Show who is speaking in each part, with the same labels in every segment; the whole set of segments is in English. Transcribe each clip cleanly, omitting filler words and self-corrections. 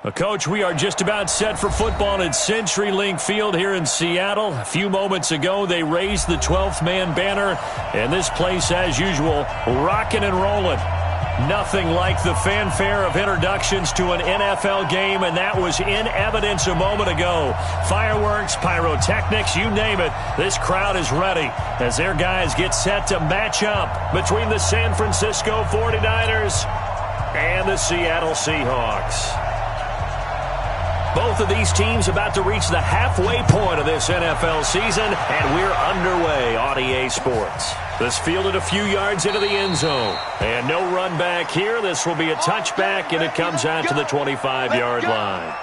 Speaker 1: Well, Coach, we are just about set for football at CenturyLink Field here in Seattle. A few moments ago, they raised the 12th man banner, and this place, as usual, rocking and rolling. Nothing like the fanfare of introductions to an NFL game, and that was in evidence a moment ago. Fireworks, pyrotechnics, you name it, this crowd is ready as their guys get set to match up between the San Francisco 49ers and the Seattle Seahawks. Both of these teams about to reach the halfway point of this NFL season, and we're underway on EA Sports. This fielded a few yards into the end zone. And no run back here. This will be a touchback, and it comes out to the 25-yard line.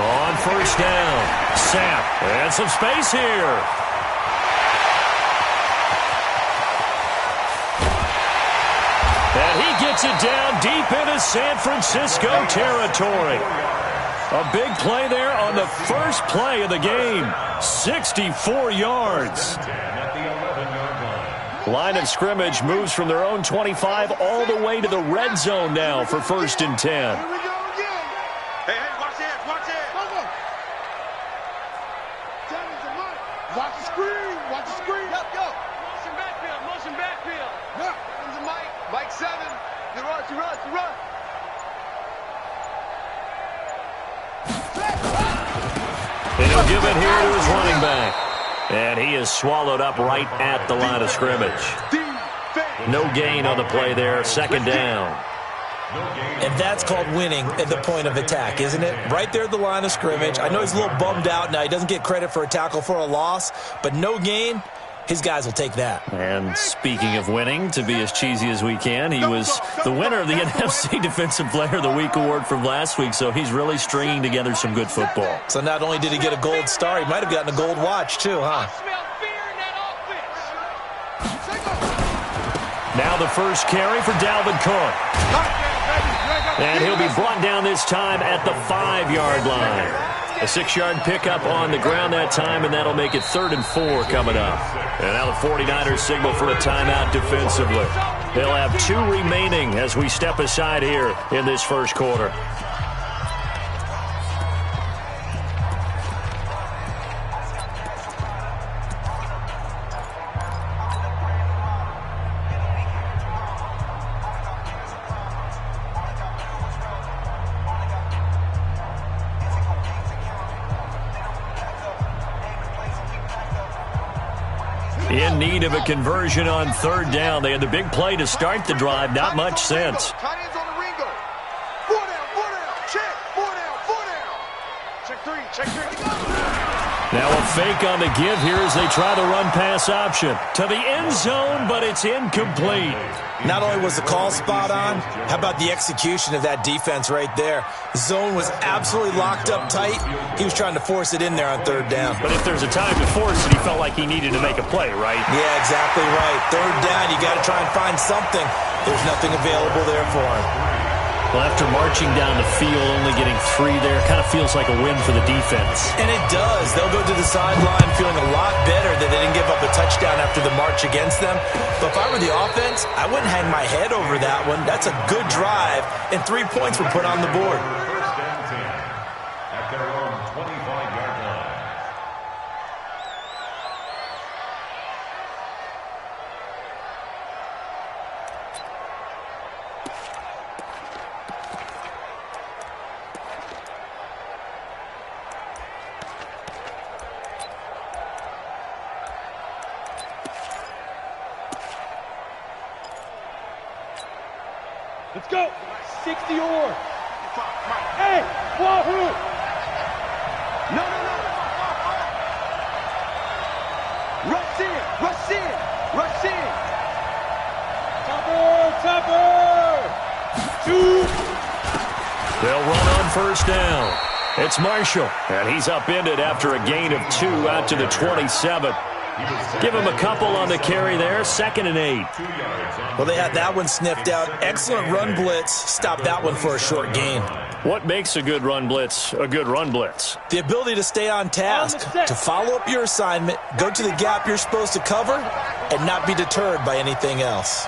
Speaker 2: On first down, Sapp, and some space here. And he gets it down deep into San Francisco territory. A big play there on the first play of the game. 64 yards. Line of scrimmage moves from their own 25 all the way to the red zone now for 1st and 10. And he'll give it here to his running back. And he is swallowed up right at the line of scrimmage. No gain on the play there, 2nd down.
Speaker 3: And that's called winning at the point of attack, isn't it? Right there at the line of scrimmage. I know he's a little bummed out now. He doesn't get credit for a tackle for a loss, but no gain. His guys will take that.
Speaker 1: And speaking of winning, to be as cheesy as we can, he was the winner of the NFC Defensive Player of the Week award from last week, so he's really stringing together some good football.
Speaker 3: So not only did he get a gold star, he might have gotten a gold watch too, huh?
Speaker 1: Now the first carry for Dalvin Cook. And he'll be brought down this time at the 5-yard line. A 6-yard pickup on the ground that time, and that'll make it 3rd and 4 coming up. And now the 49ers signal for a timeout defensively. They'll have 2 remaining as we step aside here in this first quarter. In need of a conversion on 3rd down. They had the big play to start the drive. Not much sense. Now a fake on the give here as they try the run-pass option. To the end zone, but it's incomplete.
Speaker 3: Not only was the call spot on, how about the execution of that defense right there? Zone was absolutely locked up tight. He was trying to force it in there on 3rd down.
Speaker 1: But if there's a time to force it, he felt like he needed to make a play, right?
Speaker 3: Yeah, exactly right. 3rd down, you got to try and find something. There's nothing available there for him.
Speaker 1: Well, after marching down the field, only getting 3 there, kind of feels like a win for the defense.
Speaker 3: And it does. They'll go to the sideline feeling a lot better that they didn't give up a touchdown after the march against them. But if I were the offense, I wouldn't hang my head over that one. That's a good drive, and 3 points were put on the board.
Speaker 4: At their own 25-yard line.
Speaker 5: Let's go. 60 or. Hey, Wahoo. No. Rush in. Rush in. Topper! 2.
Speaker 1: They'll run on first down. It's Marshall, and he's upended after a gain of 2 out to the 27. Give him a couple on the carry there, 2nd and 8.
Speaker 3: Well, they had that one sniffed out. Excellent run blitz. Stop that one for a short gain.
Speaker 1: What makes a good run blitz a good run blitz?
Speaker 3: The ability to stay on task, to follow up your assignment, go to the gap you're supposed to cover, and not be deterred by anything else.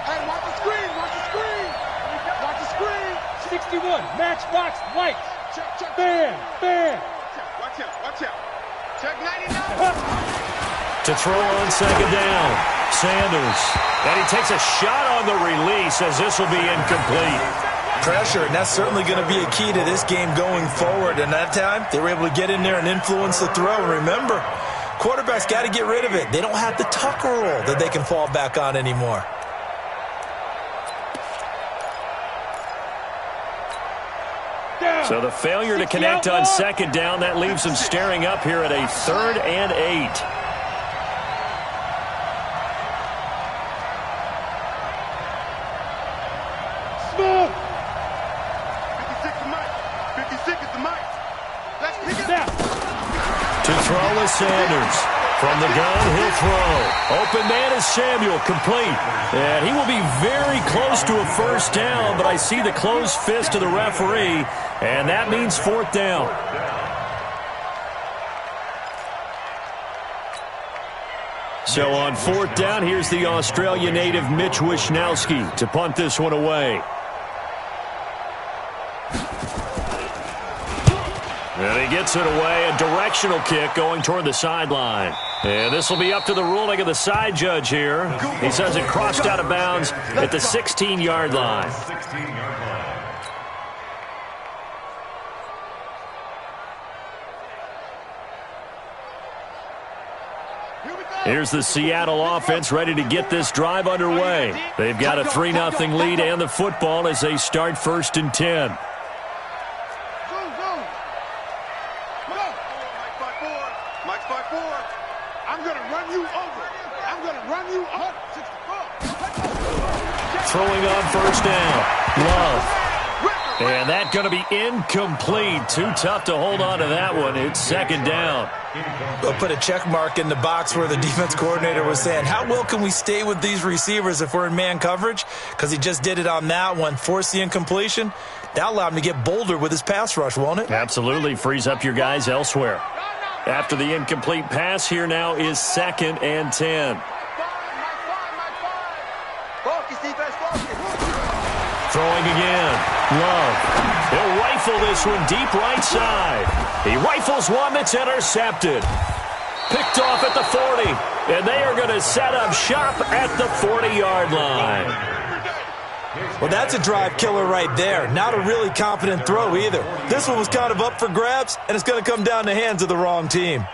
Speaker 5: Hey, watch the screen, watch the screen. Watch the screen. 61, matchbox white. Check. Bam. Watch out. Check 99.
Speaker 1: To throw on 2nd down, Sanders. And he takes a shot on the release as this will be incomplete.
Speaker 3: Pressure, and that's certainly going to be a key to this game going forward. And that time, they were able to get in there and influence the throw. And remember, quarterbacks got to get rid of it. They don't have the tucker roll that they can fall back on anymore.
Speaker 1: So the failure to connect on 2nd down, that leaves them staring up here at a 3rd and 8.
Speaker 5: Smooth. 56 is the mic. Let's pick it up.
Speaker 1: To throw is Sanders. From the gun, he'll throw. Open man is Samuel, complete. And he will be very close to a first down, but I see the closed fist of the referee, and that means 4th down. So on 4th down, here's the Australia native Mitch Wishnowski to punt this one away. And he gets it away, a directional kick going toward the sideline. And this will be up to the ruling of the side judge here. He says it crossed out of bounds at the 16-yard line. Here's the Seattle offense ready to get this drive underway. They've got a 3-0 lead and the football as they start 1st and 10. Throwing on first down. Love. And that's going to be incomplete. Too tough to hold on to that one. It's 2nd down.
Speaker 3: They'll put a check mark in the box where the defense coordinator was saying, how well can we stay with these receivers if we're in man coverage? Because he just did it on that one. Force the incompletion. That'll allow him to get bolder with his pass rush, won't it?
Speaker 1: Absolutely. Frees up your guys elsewhere. After the incomplete pass, here now is 2nd and 10. Throwing again. Love. He'll rifle this one deep right side. He rifles one that's intercepted. Picked off at the 40. And they are going to set up shop at the 40-yard line.
Speaker 3: Well, that's a drive killer right there. Not a really confident throw either. This one was kind of up for grabs, and it's going to come down the hands of the wrong team.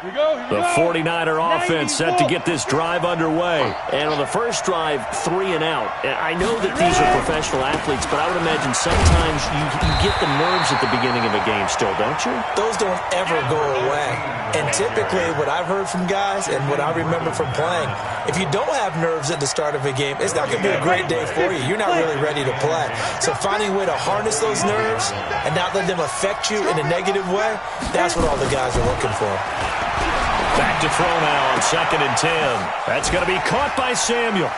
Speaker 1: The 49er offense set to get this drive underway.
Speaker 2: And on the first drive, 3 and out. I know that these are professional athletes, but I would imagine sometimes you get the nerves at the beginning of a game still, don't you?
Speaker 3: Those don't ever go away. And typically what I've heard from guys and what I remember from playing, if you don't have nerves at the start of a game, it's not going to be a great day for you. You're not really ready to play. So finding a way to harness those nerves and not let them affect you in a negative way, that's what all the guys are looking for.
Speaker 1: Back to throw now on 2nd and 10. That's going to be caught by Samuel.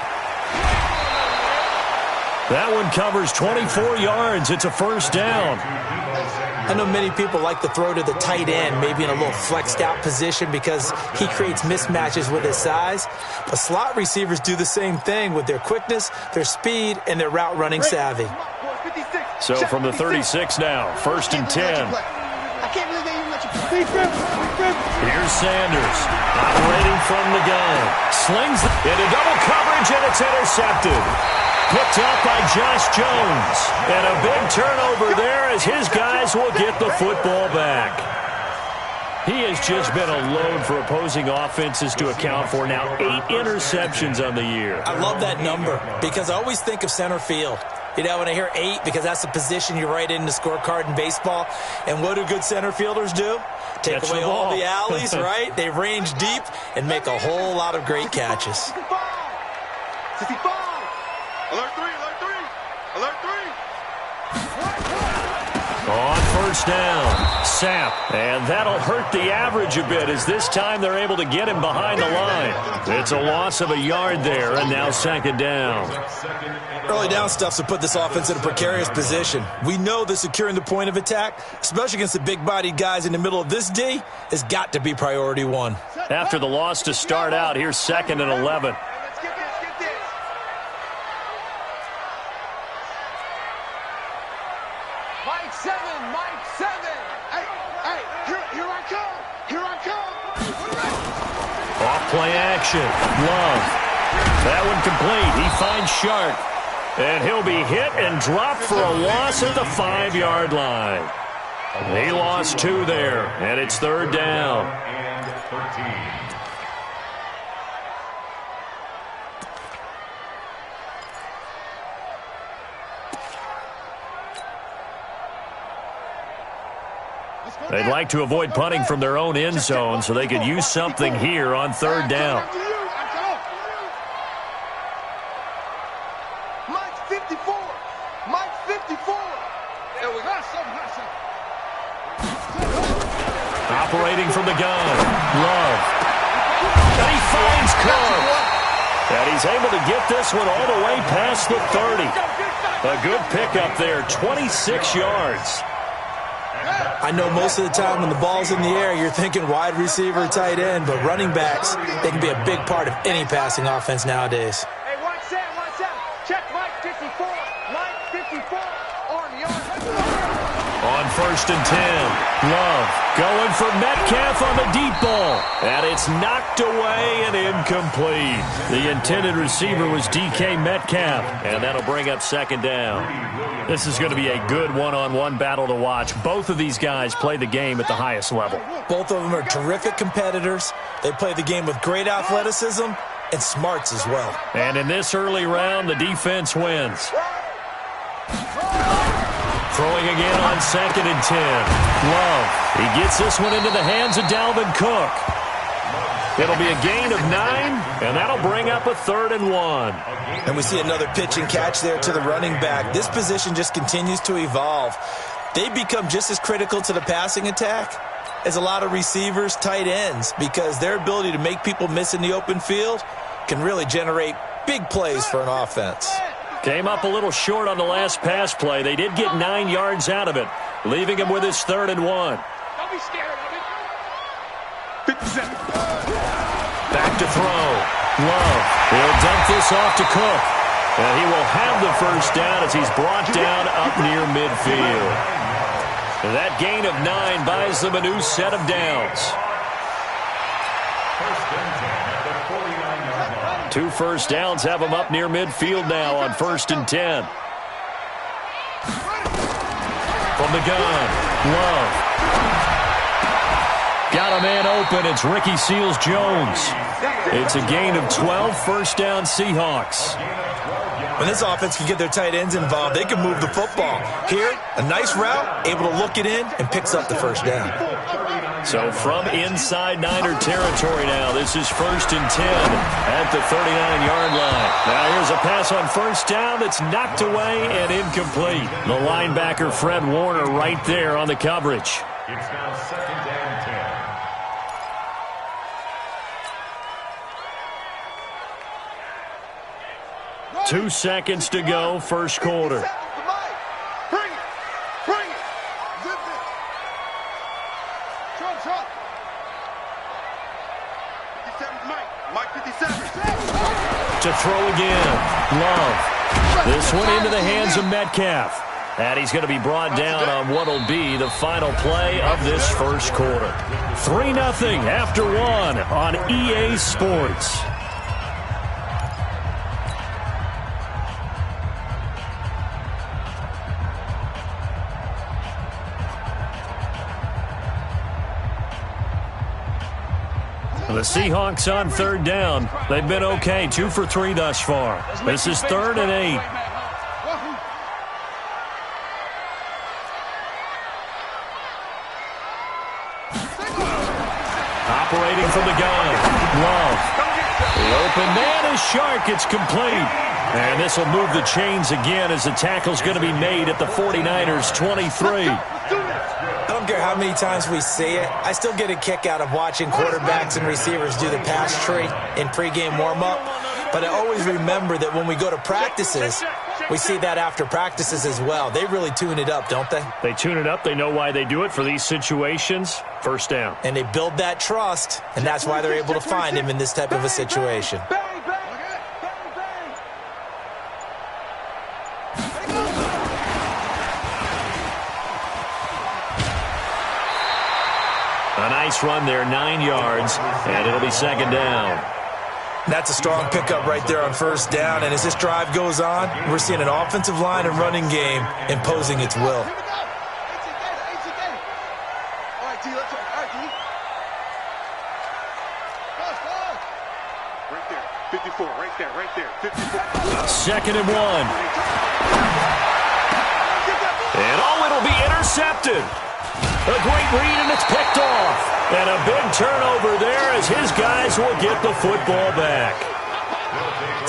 Speaker 1: That one covers 24 yards. It's a first down.
Speaker 3: I know many people like to throw to the tight end, maybe in a little flexed out position because he creates mismatches with his size. But slot receivers do the same thing with their quickness, their speed, and their route running savvy.
Speaker 1: So from the 36 now, 1st and 10. Here's Sanders, operating from the gun. Slings into double coverage, and it's intercepted. Picked up by Josh Jones. And a big turnover there as his guys will get the football back. He has just been a load for opposing offenses to account for. Now 8 interceptions on the year.
Speaker 3: I love that number because I always think of center field. You know, when I hear 8, because that's the position you write in the scorecard in baseball. And what do good center fielders do? Take away all the alleys, right? They range deep and make a whole lot of great catches.
Speaker 5: 65. Alert 3, alert 3. Alert 3.
Speaker 1: On first down, Sapp, and that'll hurt the average a bit as this time they're able to get him behind the line. It's a loss of a yard there, and now second down.
Speaker 3: Early down stuff's to put this offense in a precarious position. We know that securing the point of attack, especially against the big-bodied guys in the middle of this D, has got to be priority one.
Speaker 1: After the loss to start out, here's 2nd and 11. Off-play action. Love. That one complete. He finds Shark. And he'll be hit and dropped for a loss at the 5-yard line. He lost 2 there, and it's 3rd down.
Speaker 4: And 13.
Speaker 1: They'd like to avoid punting from their own end zone so they could use something here on 3rd down.
Speaker 5: Mike 54. Mike 54. There we go.
Speaker 1: Operating from the gun. Love. And he finds Cook. And he's able to get this one all the way past the 30. A good pickup there, 26 yards.
Speaker 3: I know most of the time when the ball's in the air, you're thinking wide receiver, tight end, but running backs, they can be a big part of any passing offense nowadays.
Speaker 5: Hey, watch out. Check Mike 54. Mike 54 on the yard.
Speaker 1: On 1st and 10, Love going for Metcalf on the deep ball. And it's knocked away and incomplete. The intended receiver was DK Metcalf, and that'll bring up 2nd down. This is going to be a good one-on-one battle to watch. Both of these guys play the game at the highest level.
Speaker 3: Both of them are terrific competitors. They play the game with great athleticism and smarts as well.
Speaker 1: And in this early round, the defense wins. Throwing again on 2nd and 10. Love. He gets this one into the hands of Dalvin Cook. It'll be a gain of 9, and that'll bring up a 3rd and 1.
Speaker 3: And we see another pitch and catch there to the running back. This position just continues to evolve. They become just as critical to the passing attack as a lot of receivers, tight ends, because their ability to make people miss in the open field can really generate big plays for an offense.
Speaker 1: Came up a little short on the last pass play. They did get 9 yards out of it, leaving him with his 3rd and 1.
Speaker 5: Don't be scared of it. 57.
Speaker 1: Back to throw. Love. He'll dump this off to Cook. And he will have the 1st down as he's brought down up near midfield. And that gain of 9 buys them a new set of downs. 2 first downs have them up near midfield now on 1st and 10. From the gun, Love. Got a man open. It's Ricky Seals-Jones. It's a gain of 12, 1st down Seahawks.
Speaker 3: When this offense can get their tight ends involved, they can move the football. Here, a nice route, able to look it in, and picks up the 1st down.
Speaker 1: So from inside Niner territory now, this is 1st and 10 at the 39-yard line. Now here's a pass on 1st down that's knocked away and incomplete. The linebacker Fred Warner right there on the coverage.
Speaker 4: It's now 2nd and 10.
Speaker 1: 2 seconds to go, 1st quarter.
Speaker 5: Bring it. Bring it. Zip it. Trump. 57 Mike. Mike 57.
Speaker 1: To throw again. Love. This one into the hands of Metcalf. And he's going to be brought down on what will be the final play of this 1st quarter. 3-0 after 1 on EA Sports. The Seahawks on third down. They've been okay, 2 for 3 thus far. This is 3rd and 8. Operating from the gun. Love. The open man is Shark. It's complete. And this will move the chains again as the tackle's going to be made at the 49ers' 23.
Speaker 3: I don't care how many times we see it. I still get a kick out of watching quarterbacks and receivers do the pass tree in pregame warm-up. But I always remember that when we go to practices, we see that after practices as well. They really tune it up, don't they?
Speaker 1: They tune it up. They know why they do it for these situations. First down.
Speaker 3: And they build that trust, and that's why they're able to find him in this type of a situation.
Speaker 1: A nice run there, 9 yards, and it'll be 2nd down.
Speaker 3: That's a strong pickup right there on first down, and as this drive goes on, we're seeing an offensive line and running game imposing its will.
Speaker 5: All right, D, let's go. All right, D. Right there, 54, right there, 54.
Speaker 1: 2nd and 1. And it'll be intercepted. A great read, and it's picked off. And a big turnover there as his guys will get the football back.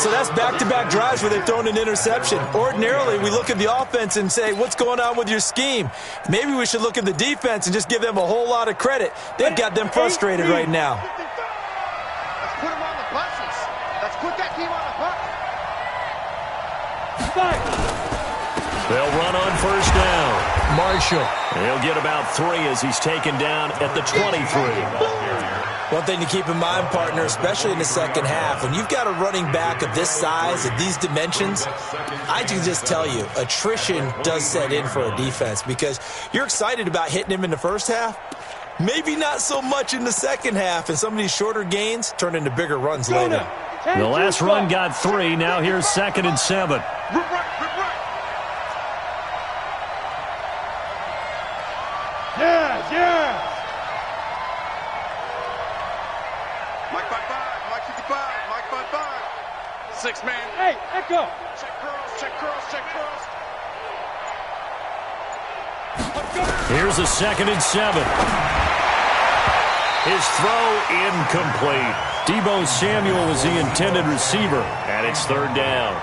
Speaker 3: So that's back-to-back drives where they've thrown an interception. Ordinarily, we look at the offense and say, what's going on with your scheme? Maybe we should look at the defense and just give them a whole lot of credit. They've got them frustrated right now.
Speaker 5: Let's put them on the buses. Let's put that team on the bus.
Speaker 1: They'll run on first down.
Speaker 3: Marshall.
Speaker 1: He'll get about 3 as he's taken down at the 23.
Speaker 3: One thing to keep in mind, partner, especially in the second half, when you've got a running back of this size, of these dimensions, I can just tell you, attrition does set in for a defense because you're excited about hitting him in the first half, maybe not so much in the second half, and some of these shorter gains turn into bigger runs later.
Speaker 1: The last run got 3. Now here's 2nd and 7.
Speaker 5: Yeah. Mike 55, Mike 55, Mike 55. 6-man. Hey, echo. Check cross.
Speaker 1: Here's a 2nd and 7. His throw incomplete. Deebo Samuel was the intended receiver, and it's 3rd down.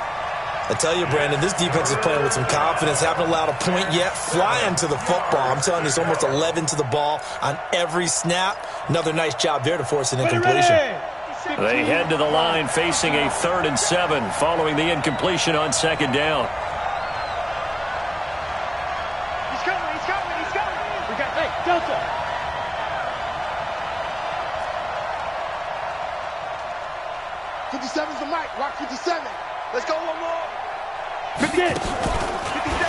Speaker 3: I tell you, Brandon, this defense is playing with some confidence. Haven't allowed a point yet. Flying to the football. I'm telling you, it's almost 11 to the ball on every snap. Another nice job there to force an incompletion.
Speaker 1: They head to the line facing a 3rd and 7 following the incompletion on 2nd down.
Speaker 5: He's coming. We got, Delta. '57's the mic. Rock 57. Let's go one more. 58.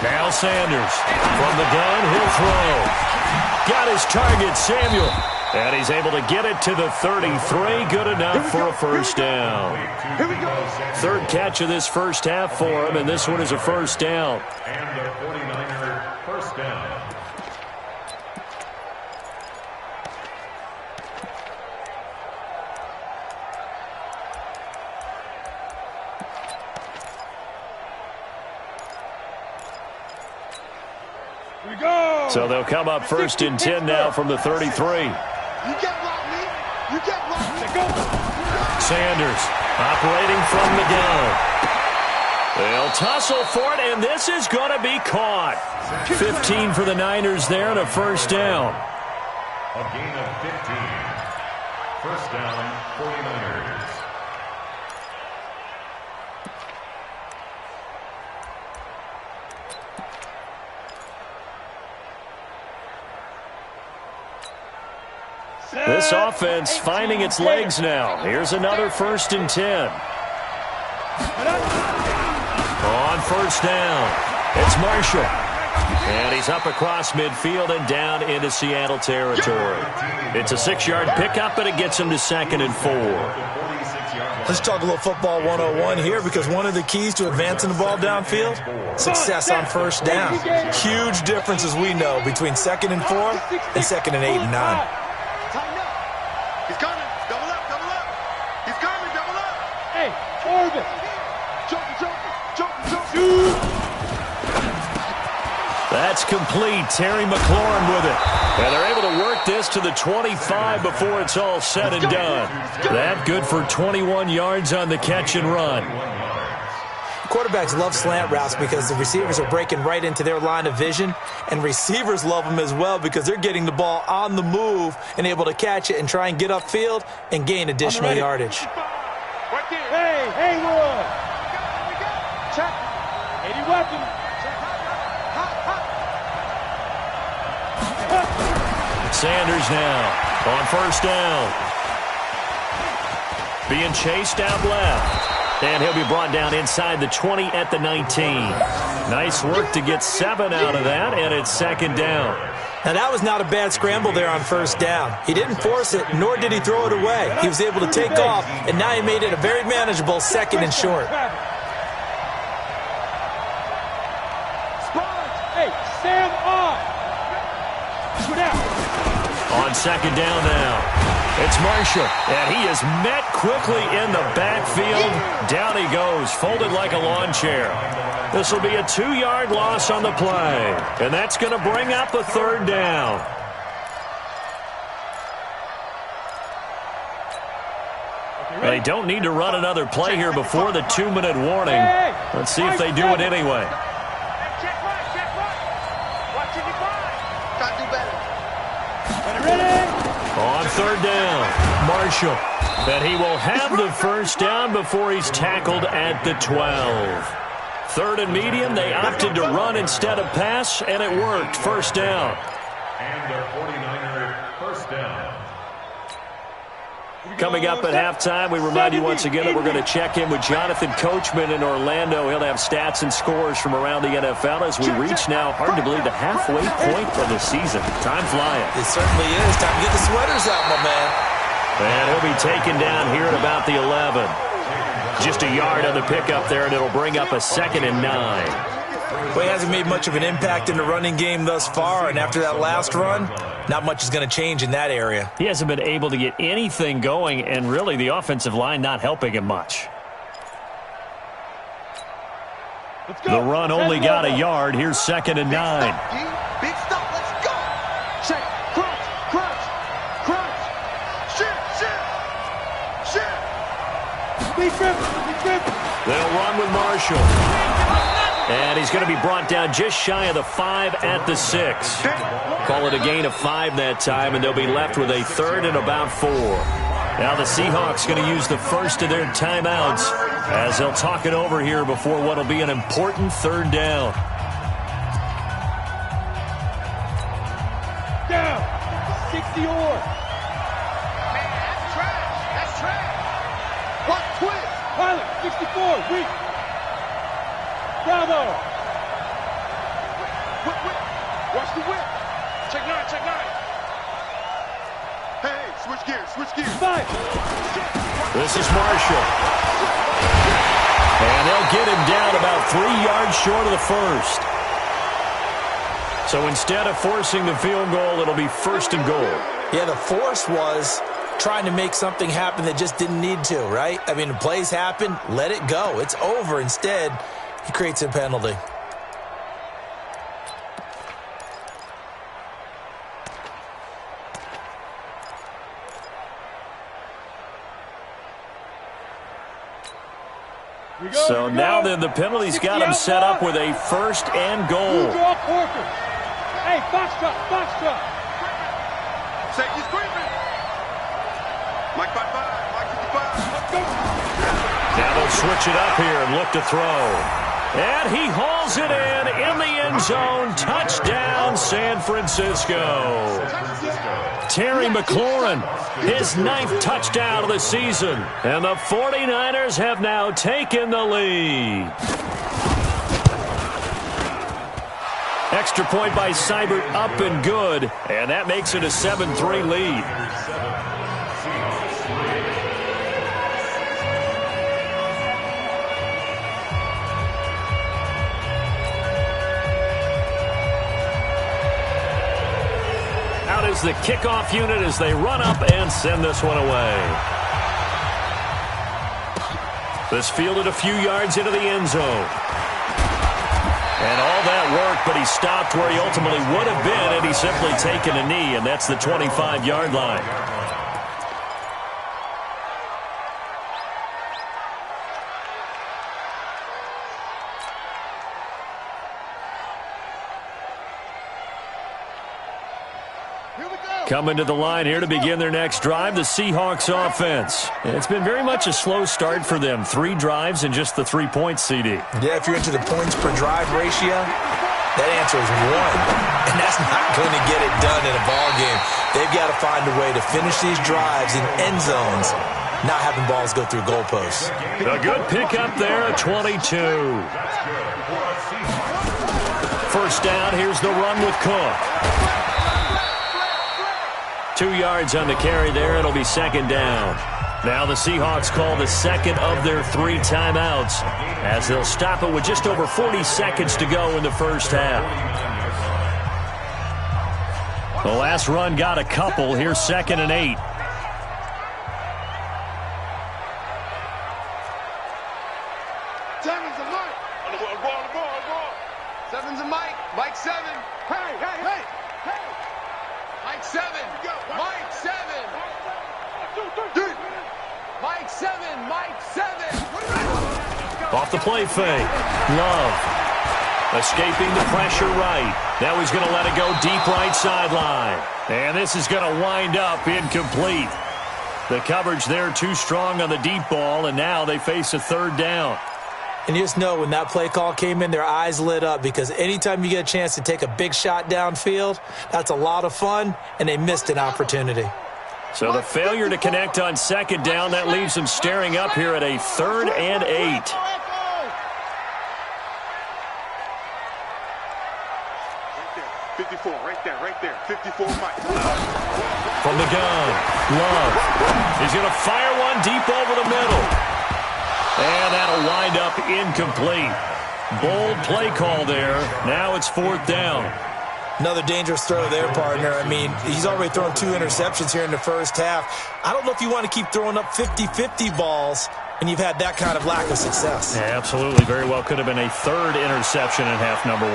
Speaker 1: Now Sanders from the gun, he'll throw. Got his target, Samuel. And he's able to get it to the 33. Good enough for a first down.
Speaker 5: Here we go.
Speaker 1: 3rd catch of this first half for him, and this one is a first down.
Speaker 4: And the 49er first down.
Speaker 1: So they'll come up 1st and 10 now from the 33.
Speaker 5: You get blocked, me. You get blocked. Go.
Speaker 1: Sanders operating from the gun. They'll tussle for it, and this is going to be caught. 15 for the Niners there and a first down.
Speaker 4: A gain of 15. First down, 49ers.
Speaker 1: This offense finding its legs now. Here's another 1st and 10. On first down, it's Marshall. And he's up across midfield and down into Seattle territory. It's a 6-yard pickup, but it gets him to 2nd and 4.
Speaker 3: Let's talk a little football 101 here because one of the keys to advancing the ball downfield, success on first down. Huge difference, as we know, between 2nd and 4 and 2nd and 8 and 9.
Speaker 5: He's coming. Double up.
Speaker 1: That's complete. Terry McLaurin with it. And they're able to work this to the 25 before it's all said and done. That good for 21 yards on the catch and run.
Speaker 3: Quarterbacks love slant routes because the receivers are breaking right into their line of vision, and receivers love them as well because they're getting the ball on the move and able to catch it and try and get upfield and gain additional yardage.
Speaker 5: Hey, Haywood! Check. 80 weapons.
Speaker 1: Sanders now on first down. Being chased out left. And he'll be brought down inside the 20 at the 19. Nice work to get 7 out of that, and it's second down.
Speaker 3: Now, that was not a bad scramble there on first down. He didn't force it, nor did he throw it away. He was able to take off, and now he made it a very manageable second and short.
Speaker 5: Hey, Sam on.
Speaker 1: On second down now. It's Marshall, and he is met quickly in the backfield. Down he goes, folded like a lawn chair. This will be a 2-yard loss on the play, and that's going to bring up a third down. They don't need to run another play here before the 2-minute warning. Let's see if they do it anyway. On third down, Marshall. But he will have the first down before he's tackled at the 12. Third and medium, they opted to run instead of pass, and it worked. First down.
Speaker 4: And a 49er first down.
Speaker 1: Coming up at halftime, we remind you once again that we're going to check in with Jonathan Coachman in Orlando. He'll have stats and scores from around the NFL as we reach now, hard to believe, the halfway point of the season. Time flying.
Speaker 3: It certainly is. Time to get the sweaters out, my man.
Speaker 1: And he'll be taken down here at about the 11. Just a yard on the pickup there, and it'll bring up a 2nd and 9.
Speaker 3: Well, he hasn't made much of an impact in the running game thus far, and after that last run, not much is going to change in that area.
Speaker 1: He hasn't been able to get anything going, and really the offensive line not helping him much. The run only got a yard. Here's 2nd and 9.
Speaker 5: Big stop, let's go. Check, crunch. Shit. Big grip.
Speaker 1: They'll run with Marshall. And he's going to be brought down just shy of the 5 at the 6. Call it a gain of 5 that time, and they'll be left with a 3rd and about 4. Now the Seahawks going to use the first of their timeouts as they'll talk it over here before what will be an important 3rd down.
Speaker 5: Down. 60 or. Man, that's trash. What twist? Pilot, 64, weak. Bravo! Whip. Watch the whip. Check 9. Hey, switch gears. 5.
Speaker 1: This is Marshall. And they'll get him down about 3 yards short of the first. So instead of forcing the field goal, it'll be 1st and goal.
Speaker 3: Yeah, the force was trying to make something happen that just didn't need to, right? I mean, the plays happen, let it go. It's over. Instead, he creates a penalty.
Speaker 1: So now then the penalty's got him set up with a 1st and goal.
Speaker 5: Hey, box truck. Safety's creeping. Mike 55. Let's go.
Speaker 1: Now they'll switch it up here and look to throw. And he hauls it in the end zone. Touchdown, San Francisco. Terry McLaurin, his 9th touchdown of the season. And the 49ers have now taken the lead. Extra point by Seibert, up and good. And that makes it a 7-3 lead. Out is the kickoff unit as they run up and send this one away. This fielded a few yards into the end zone. And all that work, but he stopped where he ultimately would have been had he simply taken a knee, and that's the 25-yard line. Coming to the line here to begin their next drive, the Seahawks offense. And it's been very much a slow start for them. 3 drives and just the 3 points, CD.
Speaker 3: Yeah, if you're into the points per drive ratio, that answer is 1. And that's not going to get it done in a ball game. They've got to find a way to finish these drives in end zones, not having balls go through goalposts.
Speaker 1: A good pickup there at 22. First down, here's the run with Cook. 2 yards on the carry there. It'll be second down. Now the Seahawks call the second of their 3 timeouts as they'll stop it with just over 40 seconds to go in the first half. The last run got a couple. Here's 2nd and 8.
Speaker 5: Seven's a Mike. On the ball. Seven's a Mike. Mike 7. Hey. Mike 7. Mike 7. Mike 7. Mike 7.
Speaker 1: Off the play fake. Love. Escaping the pressure right. Now he's going to let it go deep right sideline. And this is going to wind up incomplete. The coverage there too strong on the deep ball, and now they face a 3rd down.
Speaker 3: And you just know when that play call came in, their eyes lit up because anytime you get a chance to take a big shot downfield, that's a lot of fun, and they missed an opportunity.
Speaker 1: So the failure to connect on 2nd down, that leaves them staring up here at a 3rd and 8.
Speaker 5: 54, right there. 54, Mike.
Speaker 1: From the gun, Love. He's going to fire one deep over the middle. And that'll wind up incomplete. Bold play call there. Now it's 4th down.
Speaker 3: Another dangerous throw there, partner. I mean, he's already thrown 2 interceptions here in the first half. I don't know if you want to keep throwing up 50-50 balls when you've had that kind of lack of success.
Speaker 1: Yeah, absolutely. Very well could have been a 3rd interception in half number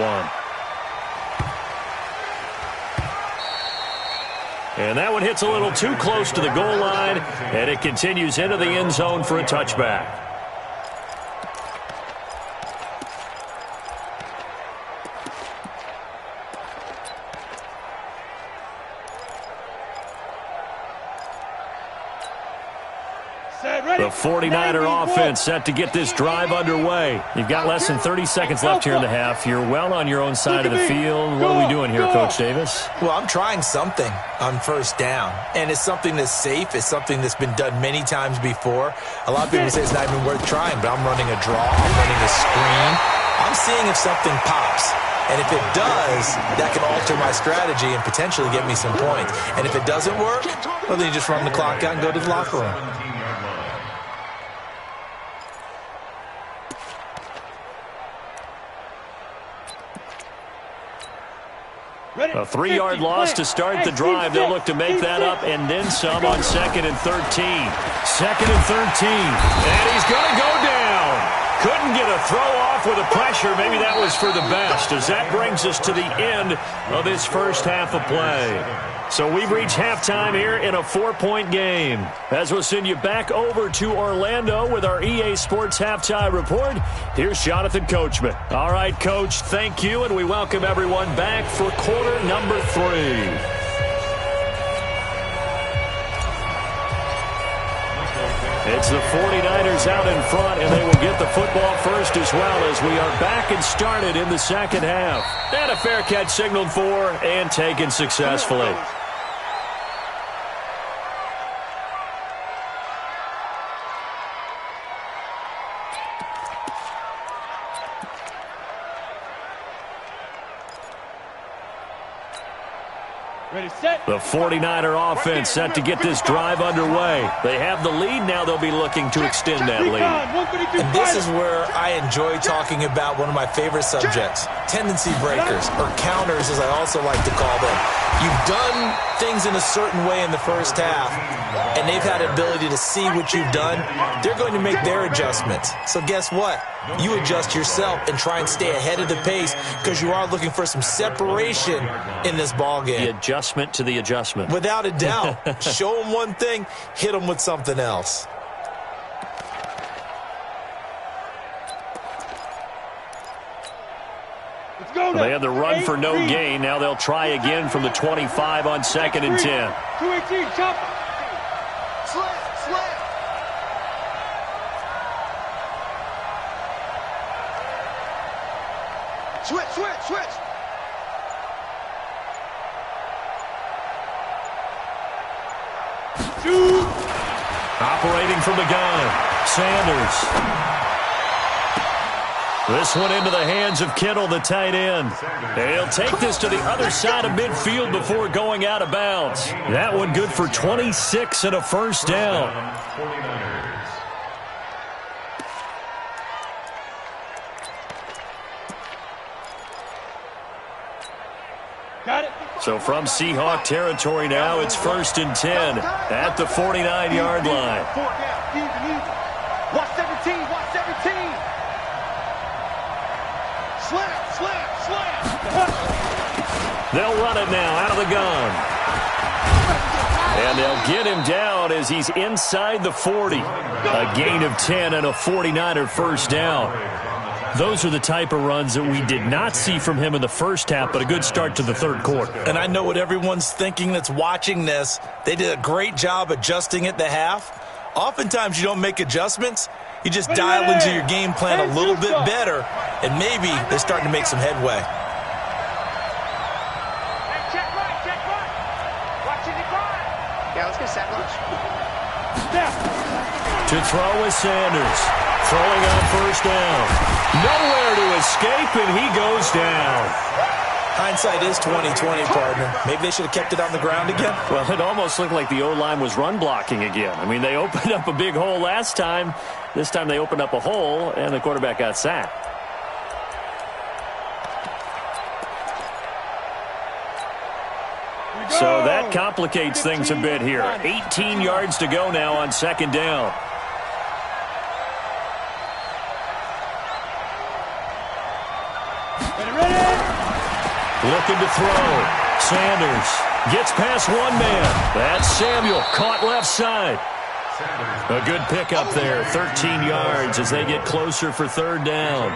Speaker 1: 1. And that one hits a little too close to the goal line, and it continues into the end zone for a touchback. The 49er offense set to get this drive underway. You've got less than 30 seconds left here in the half. You're well on your own side of the field. What are we doing here, Coach Davis?
Speaker 3: Well, I'm trying something on first down, and it's something that's safe. It's something that's been done many times before. A lot of people say it's not even worth trying, but I'm running a draw. I'm running a screen. I'm seeing if something pops. And if it does, that can alter my strategy and potentially get me some points. And if it doesn't work, well, then you just run the clock out and go to the locker room.
Speaker 1: A 3-yard loss to start the drive. They'll look to make that up and then some on 2nd and 13. 2nd and 13. And he's going to go down. Couldn't get a throw off with the pressure. Maybe that was for the best, as that brings us to the end of this first half of play. So we've reached halftime here in a 4-point game. As we'll send you back over to Orlando with our EA Sports Halftime Report, here's Jonathan Coachman. All right, Coach, thank you, and we welcome everyone back for quarter number 3. It's the 49ers out in front, and they will get the football first as well as we are back and started in the second half. And a fair catch signaled for and taken successfully. The 49er offense set to get this drive underway. They have the lead. Now they'll be looking to extend that lead.
Speaker 3: And this is where I enjoy talking about one of my favorite subjects, tendency breakers, or counters as I also like to call them. You've done things in a certain way in the first half, and they've had an ability to see what you've done. They're going to make their adjustments. So guess what? You adjust yourself and try and stay ahead of the pace because you are looking for some separation in this ball game.
Speaker 1: The adjustment to the adjustment.
Speaker 3: Without a doubt. Show them one thing, hit them with something else.
Speaker 1: They had the run for no gain. Now they'll try again from the 25 on 2nd and 10.
Speaker 5: 218, chop. Slam. Switch. Shoot.
Speaker 1: Operating from the gun, Sanders. This one into the hands of Kittle, the tight end. He'll take this to the other side of midfield before going out of bounds. That one good for 26 and a first down.
Speaker 5: Got it.
Speaker 1: So from Seahawk territory now, it's 1st and 10 at the 49-yard line.
Speaker 5: 4 down, even. Watch 17. Slam.
Speaker 1: They'll run it now out of the gun. And they'll get him down as he's inside the 40. A gain of 10 and a 49er first down. Those are the type of runs that we did not see from him in the first half, but a good start to the third quarter.
Speaker 3: And I know what everyone's thinking that's watching this. They did a great job adjusting at the half. Oftentimes you don't make adjustments. You just dial into your game plan a little bit better, and maybe they're starting to make some headway.
Speaker 5: Check right. Watching the clock. Yeah, let's get set lunch.
Speaker 1: To throw is Sanders. Throwing on first down. Nowhere to escape, and he goes down.
Speaker 3: Hindsight is 20/20, partner. Maybe they should have kept it on the ground again.
Speaker 1: Well, it almost looked like the O-line was run blocking again. I mean, they opened up a big hole last time. This time they opened up a hole, and the quarterback got sacked. So that complicates things a bit here. 18 yards to go now on 2nd down. Looking to throw. Sanders gets past one man. That's Samuel, caught left side. A good pickup there, 13 yards as they get closer for 3rd down.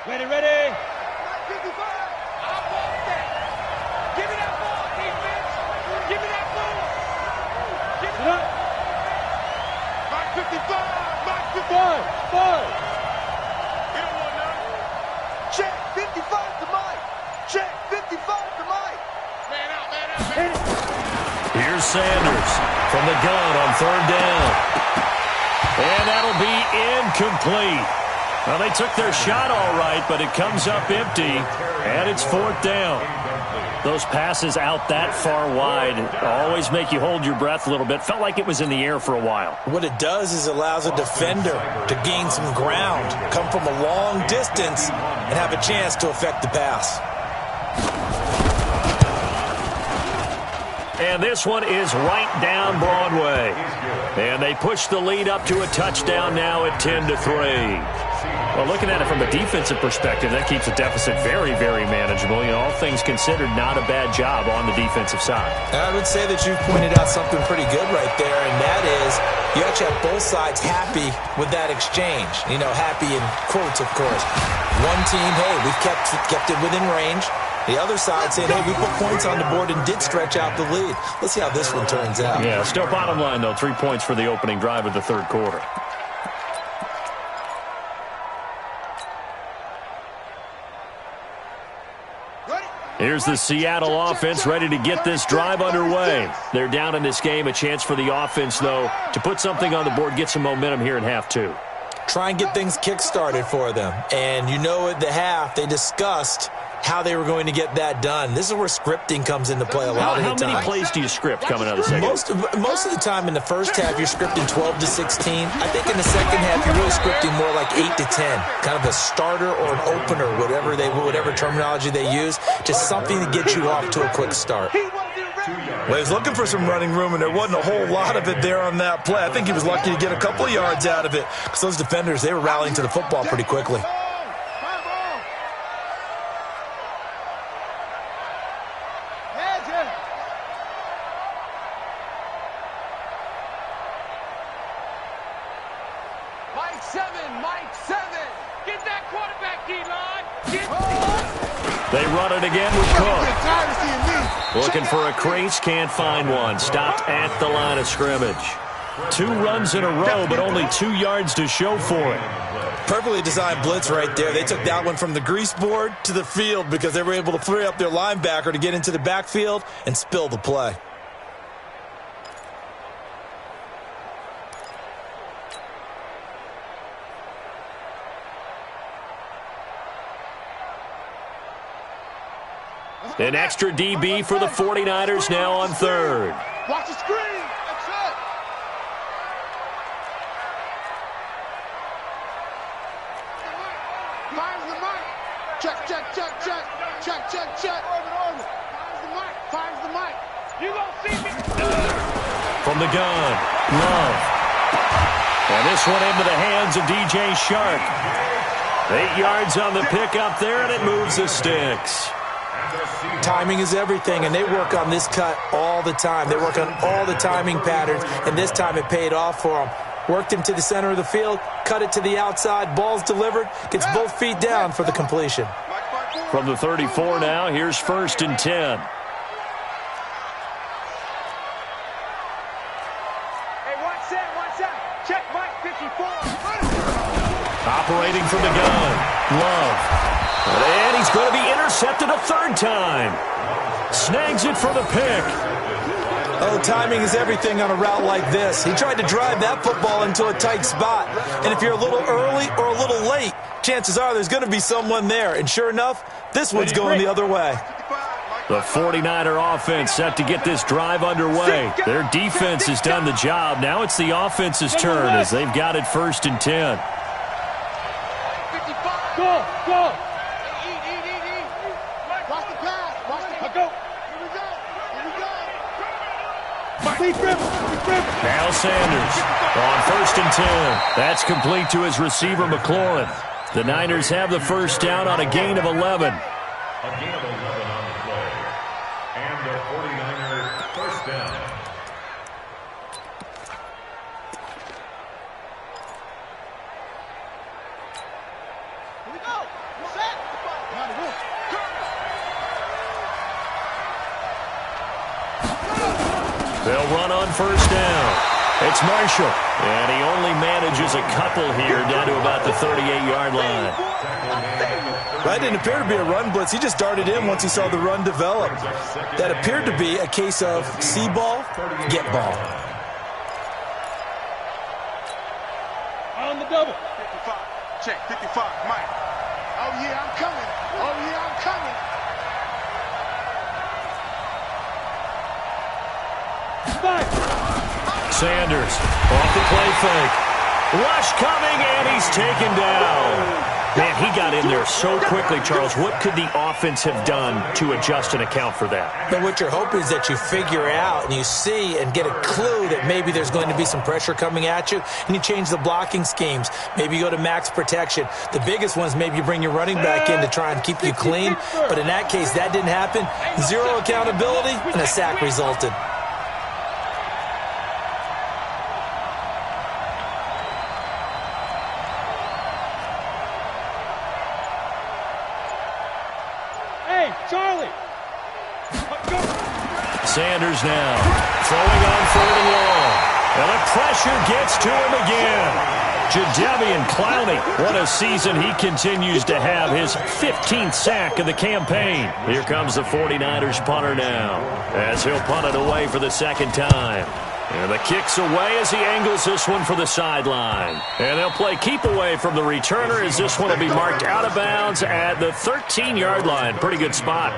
Speaker 5: Ready. Give me that ball, defense. Give me that ball. Give it up. Mark 55. Get him one now. Check 55 to Mike. Man out.
Speaker 1: Here's Sanders from the gun on 3rd down. And that'll be incomplete. Well, they took their shot all right, but it comes up empty, and it's 4th down. Those passes out that far wide always make you hold your breath a little bit. Felt like it was in the air for a while.
Speaker 3: What it does is allows a defender to gain some ground, come from a long distance, and have a chance to affect the pass.
Speaker 1: And this one is right down Broadway. And they push the lead up to a touchdown now at 10-3. Well, looking at it from a defensive perspective, that keeps the deficit very, very manageable. You know, all things considered, not a bad job on the defensive side.
Speaker 3: I would say that you've pointed out something pretty good right there, and that is you actually have both sides happy with that exchange. You know, happy in quotes, of course. One team, hey, we've kept it within range. The other side saying, hey, we put points on the board and did stretch out the lead. Let's see how this one turns out.
Speaker 1: Yeah, still bottom line, though, 3 points for the opening drive of the third quarter. Here's the Seattle offense ready to get this drive underway. They're down in this game. A chance for the offense, though, to put something on the board, get some momentum here in half two.
Speaker 3: Try and get things kick-started for them. And you know at the half they discussed how they were going to get that done. This is where scripting comes into play a lot of the time.
Speaker 1: How many plays do you script coming out of the second?
Speaker 3: Most of the time in the first half, you're scripting 12 to 16. I think in the second half, you're really scripting more like 8 to 10. Kind of a starter or an opener, whatever terminology they use. Just something to get you off to a quick start.
Speaker 2: Well, he was looking for some running room, and there wasn't a whole lot of it there on that play. I think he was lucky to get a couple of yards out of it because those defenders, they were rallying to the football pretty quickly.
Speaker 5: Mike 7. Get that quarterback, D-line.
Speaker 1: They run it again with Cook. Looking for a crease, can't find one. Stopped at the line of scrimmage. 2 runs in a row, but only 2 yards to show for it.
Speaker 3: Perfectly designed blitz right there. They took that one from the grease board to the field because they were able to free up their linebacker to get into the backfield and spill the play.
Speaker 1: An extra DB for the 49ers now on third.
Speaker 5: Watch the screen. That's it. Finds the mic. Check. Finds the mic. You gonna see me?
Speaker 1: From the gun, Love. And this one into the hands of DJ Shark. 8 yards on the pickup there, and it moves the sticks.
Speaker 3: Timing is everything, and they work on this cut all the time. They work on all the timing patterns, and this time it paid off for them. Worked him to the center of the field, cut it to the outside, ball's delivered, gets both feet down for the completion.
Speaker 1: From the 34 now, here's 1st and 10.
Speaker 5: Hey, watch that. Check Mike 54.
Speaker 1: Operating from the gun, Love. And he's going to be intercepted a 3rd time. Snags it for the pick.
Speaker 3: Oh, timing is everything on a route like this. He tried to drive that football into a tight spot. And if you're a little early or a little late, chances are there's going to be someone there. And sure enough, this one's going the other way.
Speaker 1: The 49er offense set to get this drive underway. Their defense has done the job. Now it's the offense's turn as they've got it 1st and 10.
Speaker 5: 55. Go. Watch the pass. Go. Here we go.
Speaker 1: Now Sanders on 1st and 10. That's complete to his receiver, McLaurin. The Niners have the first down on a gain of 11.
Speaker 4: A gain of 11 on the play. And the 49ers first down.
Speaker 5: Here we go. Set.
Speaker 1: They'll run on 1st down. It's Marshall, and he only manages a couple here down to about the 38-yard line.
Speaker 3: That didn't appear to be a run blitz. He just darted in once he saw the run develop. That appeared to be a case of see ball, get ball.
Speaker 5: On the double. 55. Check. 55. Mike. Oh, yeah, I'm coming.
Speaker 1: Sanders off the play fake. Rush coming, and he's taken down. Man, he got in there so quickly, Charles. What could the offense have done to adjust and account for that?
Speaker 3: But what you're hoping is that you figure out and you see and get a clue that maybe there's going to be some pressure coming at you, and you change the blocking schemes. Maybe you go to max protection. The biggest one is maybe you bring your running back in to try and keep you clean. But in that case, that didn't happen. 0 accountability, and a sack resulted.
Speaker 5: Charlie.
Speaker 1: Sanders now throwing on 3rd and long. And the pressure gets to him again. Jadeveon Clowney, what a season he continues to have. His 15th sack of the campaign. Here comes the 49ers punter now as he'll punt it away for the 2nd time. And the kick's away as he angles this one for the sideline. And they'll play keep away from the returner as this one will be marked out of bounds at the 13-yard line. Pretty good spot.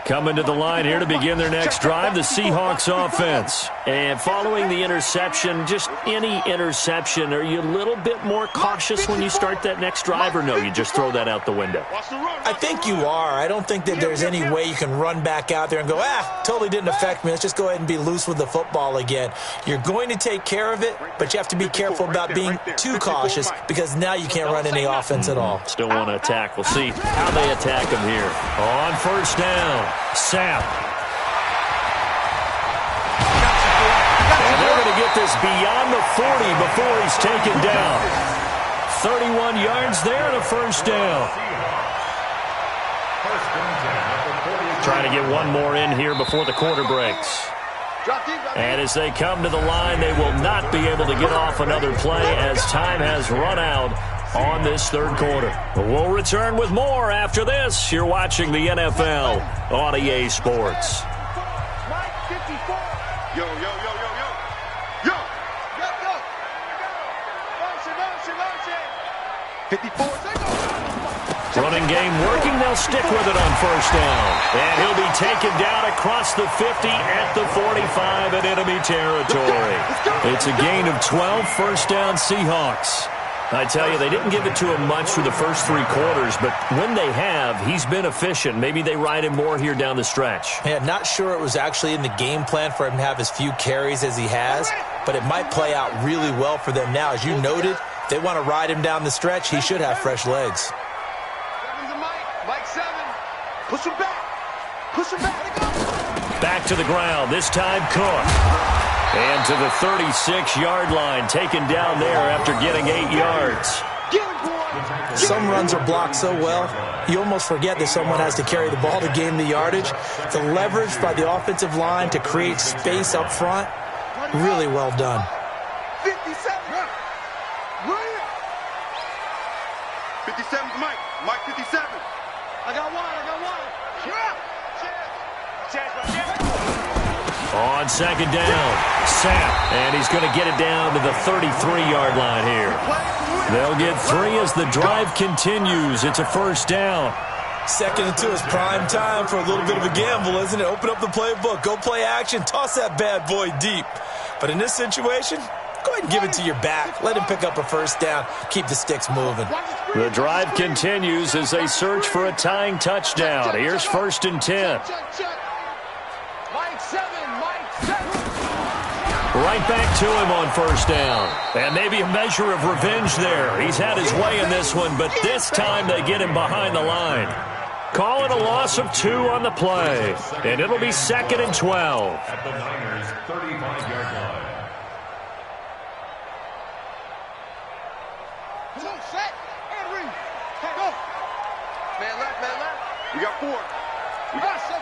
Speaker 1: Coming to the line here to begin their next drive, the Seahawks offense. And following the interception, just any interception, are you a little bit more cautious when you start that next drive, or no, you just throw that out the window?
Speaker 3: I think you are. I don't think that there's any way you can run back out there and go, totally didn't affect me. Let's just go ahead and be loose with the football again. You're going to take care of it, but you have to be careful about being too cautious because now you can't run any offense at all.
Speaker 1: Still want to attack. We'll see how they attack him here. On first down. Sapp. And they're going to get this beyond the 40 before he's taken down. 31 yards there and a first down. Trying to get one more in here before the quarter breaks. And as they come to the line, they will not be able to get off another play as time has run out on this third quarter. We'll return with more after this. You're watching the NFL on EA Sports.
Speaker 5: Yo, yo, yo, yo, yo. Yo. Yo, yo. Motion, motion, motion. 54.
Speaker 1: Running game working. They'll stick with it on first down. And he'll be taken down across the 50 at the 45 in enemy territory. It's a gain of 12, first down Seahawks. I tell you, they didn't give it to him much through the first three quarters, but when they have, he's been efficient. Maybe they ride him more here down the stretch.
Speaker 3: Yeah, not sure it was actually in the game plan for him to have as few carries as he has, but it might play out really well for them now. As you noted, if they want to ride him down the stretch, he should have fresh legs.
Speaker 5: Mike 7. Push him back. Push him back.
Speaker 1: Back to the ground, this time Cook. And to the 36-yard line, taken down there after getting 8 yards.
Speaker 3: Some runs are blocked so well, you almost forget that someone has to carry the ball to gain the yardage. The leverage by the offensive line to create space up front, really well done.
Speaker 5: 57. 57's Mike. Mike 57. I got one.
Speaker 1: On second down, Sapp, and he's going to get it down to the 33-yard line here. They'll get 3 as the drive continues. It's a first down.
Speaker 3: 2nd and 2 is prime time for a little bit of a gamble, isn't it? Open up the playbook, go play action, toss that bad boy deep. But in this situation, go ahead and give it to your back. Let him pick up a first down. Keep the sticks moving.
Speaker 1: The drive continues as they search for a tying touchdown. Here's 1st and 10. Right back to him on first down. And maybe a measure of revenge there. He's had his way in this one, but this time they get him behind the line. Call it a loss of 2 on the play. And it'll be 2nd and 12.
Speaker 4: At the Niners' 35-yard line.
Speaker 5: Set and read. Go. Man left. We got 4. We got 7.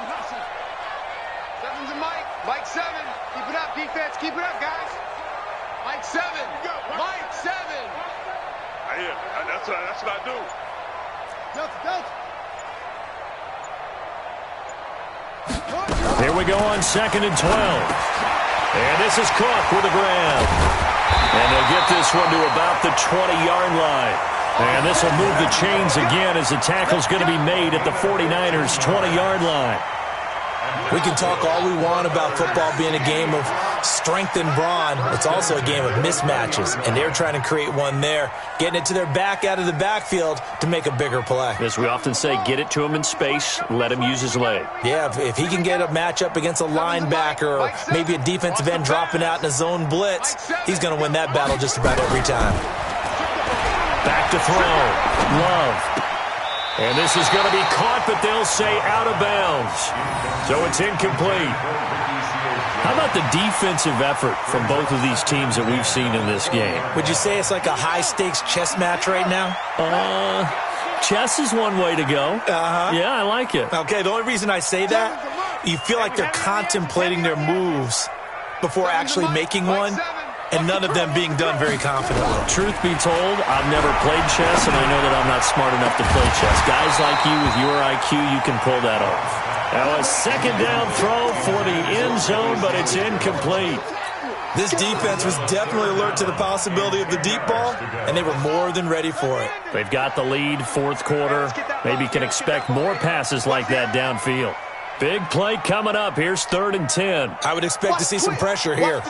Speaker 5: 7's a Mike. Mike 7. Keep it up, defense. Keep it up, guys. Mike 7. Mike 7.
Speaker 6: Yeah, that's what I do.
Speaker 1: Here we go on 2nd and 12. And this is Cook with a grab. And they'll get this one to about the 20-yard line. And this will move the chains again as the tackle's going to be made at the 49ers' 20-yard line.
Speaker 3: We can talk all we want about football being a game of strength and brawn. It's also a game of mismatches, and they're trying to create one there, getting it to their back out of the backfield to make a bigger play.
Speaker 1: As we often say, get it to him in space, let him use his leg.
Speaker 3: Yeah, if he can get a matchup against a linebacker or maybe a defensive end dropping out in a zone blitz, he's going to win that battle just about every time.
Speaker 1: Back to throw. Love. And this is going to be caught, but they'll say out of bounds. So it's incomplete. How about the defensive effort from both of these teams that we've seen in this game?
Speaker 3: Would you say it's like a high-stakes chess match right now?
Speaker 1: Chess is one way to go. Yeah, I like it.
Speaker 3: Okay, the only reason I say that, you feel like they're contemplating their moves before actually making one. and none of them being done very confidently.
Speaker 1: Truth be told, I've never played chess, and I know that I'm not smart enough to play chess. Guys like you with your IQ, you can pull that off. Now a second down throw for the end zone, but it's incomplete.
Speaker 3: This defense was definitely alert to the possibility of the deep ball, and they were more than ready for it.
Speaker 1: They've got the lead, fourth quarter. Maybe can expect more passes like that downfield. Big play coming up. Here's 3rd and 10.
Speaker 3: I would expect to see some pressure here.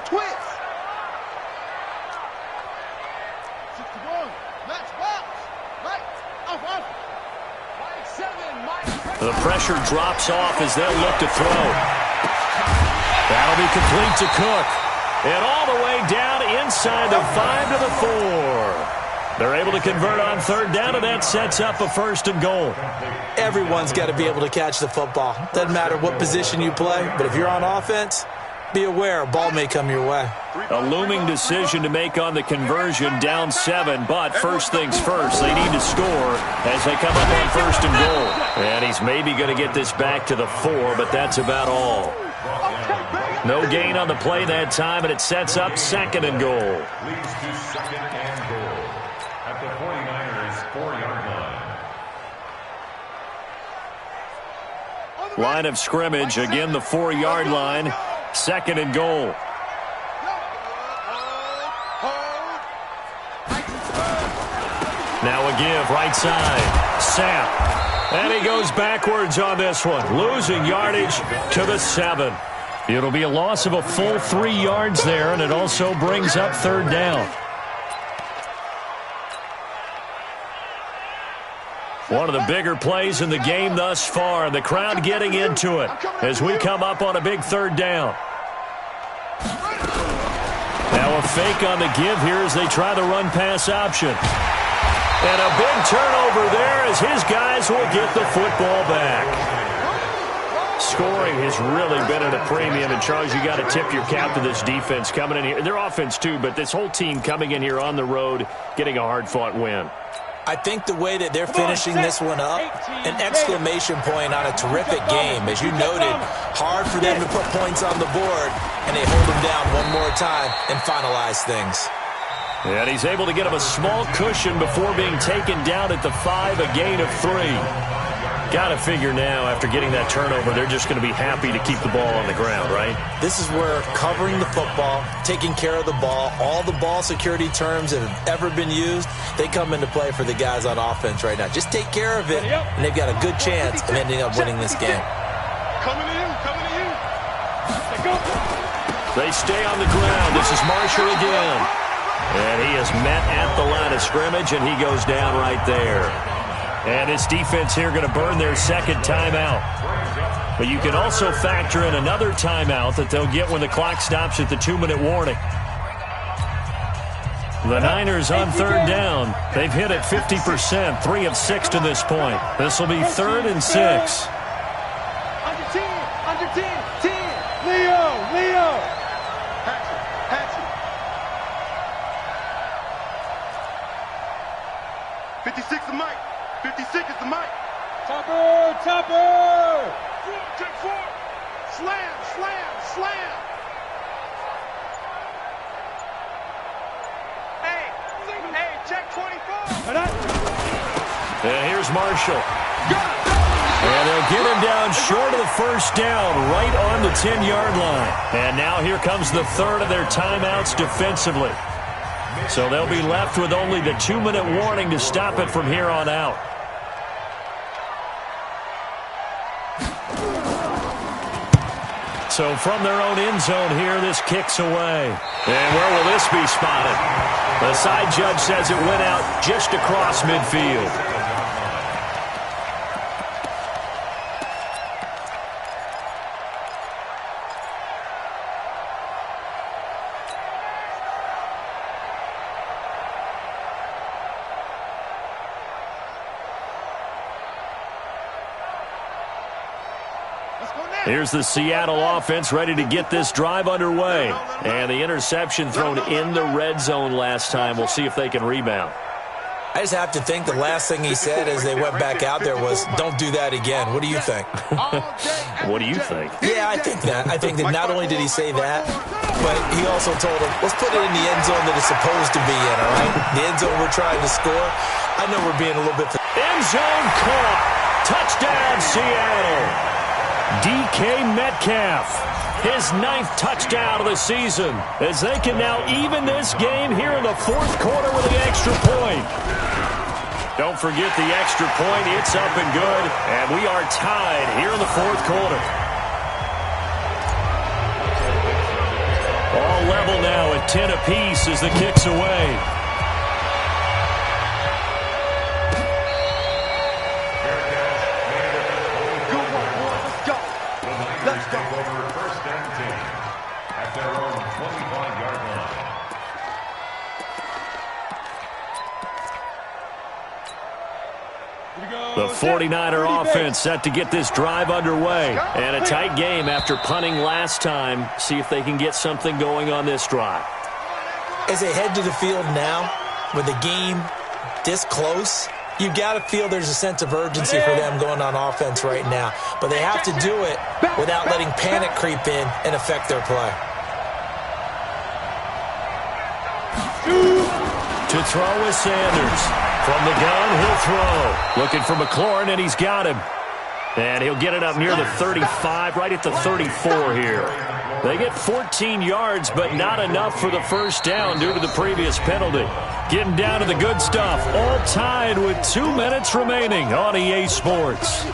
Speaker 1: The pressure drops off as they'll look to throw. That'll be complete to Cook. And all the way down inside the 5 to the 4. They're able to convert on 3rd down, and that sets up a 1st and goal.
Speaker 3: Everyone's got to be able to catch the football. Doesn't matter what position you play, but if you're on offense, be aware a ball may come your way.
Speaker 1: A looming decision to make on the conversion, down 7, but first things first, they need to score as they come up on 1st and goal. And he's maybe going to get this back to the 4, but that's about all. No gain on the play that time, and it sets up 2nd and goal.
Speaker 4: Leads to 2nd and goal at the 49ers 4-yard line.
Speaker 1: Line of scrimmage, again the 4-yard line, 2nd and goal. Now a give, right side, Sapp. And he goes backwards on this one, losing yardage to the 7. It'll be a loss of a full 3 yards there, and it also brings up 3rd down. One of the bigger plays in the game thus far, and the crowd getting into it as we come up on a big 3rd down. Now a fake on the give here as they try the run-pass option. And a big turnover there as his guys will get the football back. Scoring has really been at a premium, and Charles, you got to tip your cap to this defense coming in here. Their offense too, but this whole team coming in here on the road, getting a hard-fought win.
Speaker 3: I think the way that they're finishing this one up, an exclamation point on a terrific game. As you noted, hard for them to put points on the board, and they hold them down one more time and finalize things.
Speaker 1: And he's able to get him a small cushion before being taken down at the 5, a gain of 3. Got to figure now, after getting that turnover, they're just going to be happy to keep the ball on the ground, right?
Speaker 3: This is where covering the football, taking care of the ball, all the ball security terms that have ever been used, they come into play for the guys on offense right now. Just take care of it, and they've got a good chance of ending up winning this game.
Speaker 5: Coming to you, coming to you.
Speaker 1: They stay on the ground. This is Marshall again. And he is met at the line of scrimmage, and he goes down right there. And this defense here going to burn their 2nd timeout. But you can also factor in another timeout that they'll get when the clock stops at the 2-minute warning. The Niners on 3rd down. They've hit it 50%, 3 of 6 to this point. This will be 3rd and 6.
Speaker 5: Under 10, under 10, 10. Leo. Hatchet. 56 the mic. 56 is the mic. Topper. Check 4. Slam. Hey, check 24.
Speaker 1: And here's Marshall. And they'll get him down short of the 1st down, right on the 10-yard line. And now here comes the 3rd of their timeouts defensively. So they'll be left with only the 2-minute warning to stop it from here on out. So from their own end zone here, this kicks away. And where will this be spotted? The side judge says it went out just across midfield. Here's the Seattle offense ready to get this drive underway. And the interception thrown in the red zone last time. We'll see if they can rebound.
Speaker 3: I just have to think the last thing he said as they went back out there was, don't do that again. What do you think?
Speaker 1: What do you think?
Speaker 3: Yeah, I think that. I think that not only did he say that, but he also told him, let's put it in the end zone that it's supposed to be in, all right? The end zone we're trying to score. I know we're being a little bit...
Speaker 1: End zone caught. Touchdown, Seattle. DK Metcalf. His 9th touchdown of the season as they can now even this game here in the 4th quarter with the extra point. Don't forget the extra point. It's up and good, and we are tied here in the 4th quarter. All level now at 10 apiece as the kick's away.
Speaker 5: Let's go.
Speaker 4: First and 10 at their own 25-yard line.
Speaker 1: The 49er offense set to get this drive underway. And a tight game after punting last time. See if they can get something going on this drive.
Speaker 3: As they head to the field now, with the game this close, you got to feel there's a sense of urgency for them going on offense right now. But they have to do it without letting panic creep in and affect their play.
Speaker 1: To throw is Sanders. From the gun, he'll throw. Looking for McLaurin, and he's got him. And he'll get it up near the 35, right at the 34 here. They get 14 yards, but not enough for the first down due to the previous penalty. Getting down to the good stuff. All tied with 2 minutes remaining on EA Sports.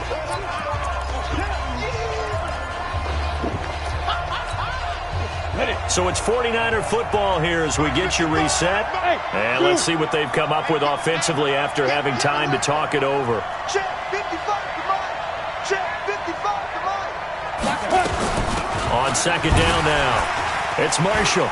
Speaker 1: So it's 49er football here as we get you reset. And let's see what they've come up with offensively after having time to talk it over.
Speaker 5: Check 55 to mine. Check 55 to mine.
Speaker 1: On second down now, it's Marshall.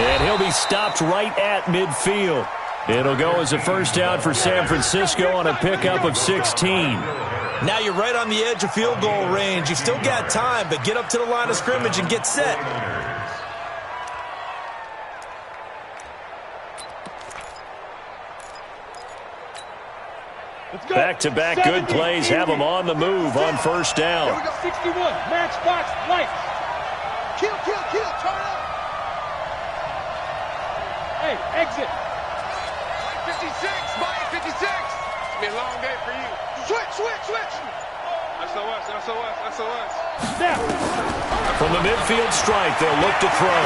Speaker 1: And he'll be stopped right at midfield. It'll go as a first down for San Francisco on a pickup of 16.
Speaker 3: Now you're right on the edge of field goal range. You've still got time, but get up to the line of scrimmage and get set.
Speaker 1: Back-to-back good plays have them on the move on first down.
Speaker 5: Here we go, 61, matchbox, lights. Kill, turn up. Hey, exit. 56, Mike 56. It's gonna be a long day for you. Switch. SOS. Snap.
Speaker 1: From the midfield strike, they'll look to throw.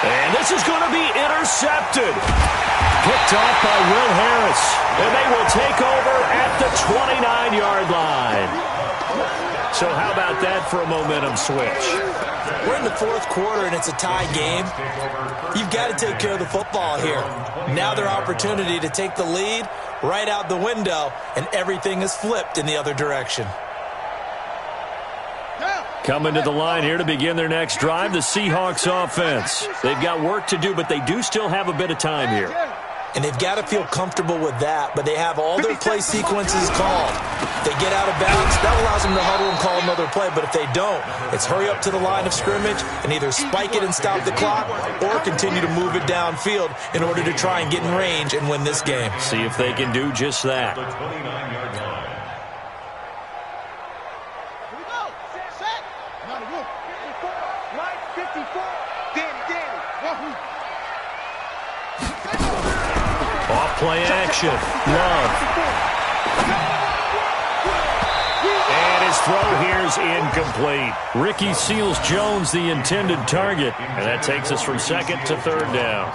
Speaker 1: And this is going to be intercepted. Picked off by Will Harris. And they will take over at the 29-yard line. So how about that for a momentum switch?
Speaker 3: We're in the 4th quarter, and it's a tie game. You've got to take care of the football here. Now their opportunity to take the lead right out the window, and everything is flipped in the other direction.
Speaker 1: Coming to the line here to begin their next drive, the Seahawks offense. They've got work to do, but they do still have a bit of time here.
Speaker 3: And they've got to feel comfortable with that, but they have all their play sequences called. If they get out of bounds, that allows them to huddle and call another play, but if they don't, it's hurry up to the line of scrimmage and either spike it and stop the clock or continue to move it downfield in order to try and get in range and win this game.
Speaker 1: See if they can do just that.
Speaker 5: Here we go. Set. Not a look. 54. Mike 54. Danny. Wahoo.
Speaker 1: Off-play action. Love. And his throw here's incomplete. Ricky Seals-Jones, the intended target. And that takes us from second to third down.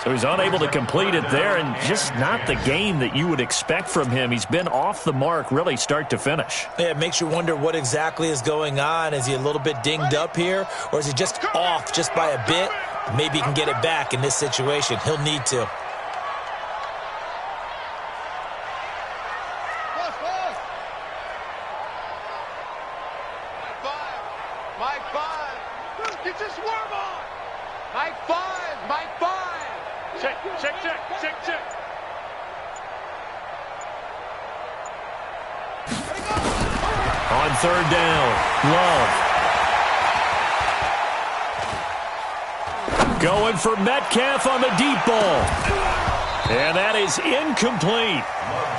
Speaker 1: So he's unable to complete it there, and just not the game that you would expect from him. He's been off the mark really start to finish.
Speaker 3: Yeah, it makes you wonder what exactly is going on. Is he a little bit dinged up here, or is he just off just by a bit? Maybe he can get it back in this situation. He'll need to.
Speaker 5: Mike 5. Get your swerve on. Mike 5. Check.
Speaker 1: On third down, Love. Going for Metcalf on the deep ball. And that is incomplete.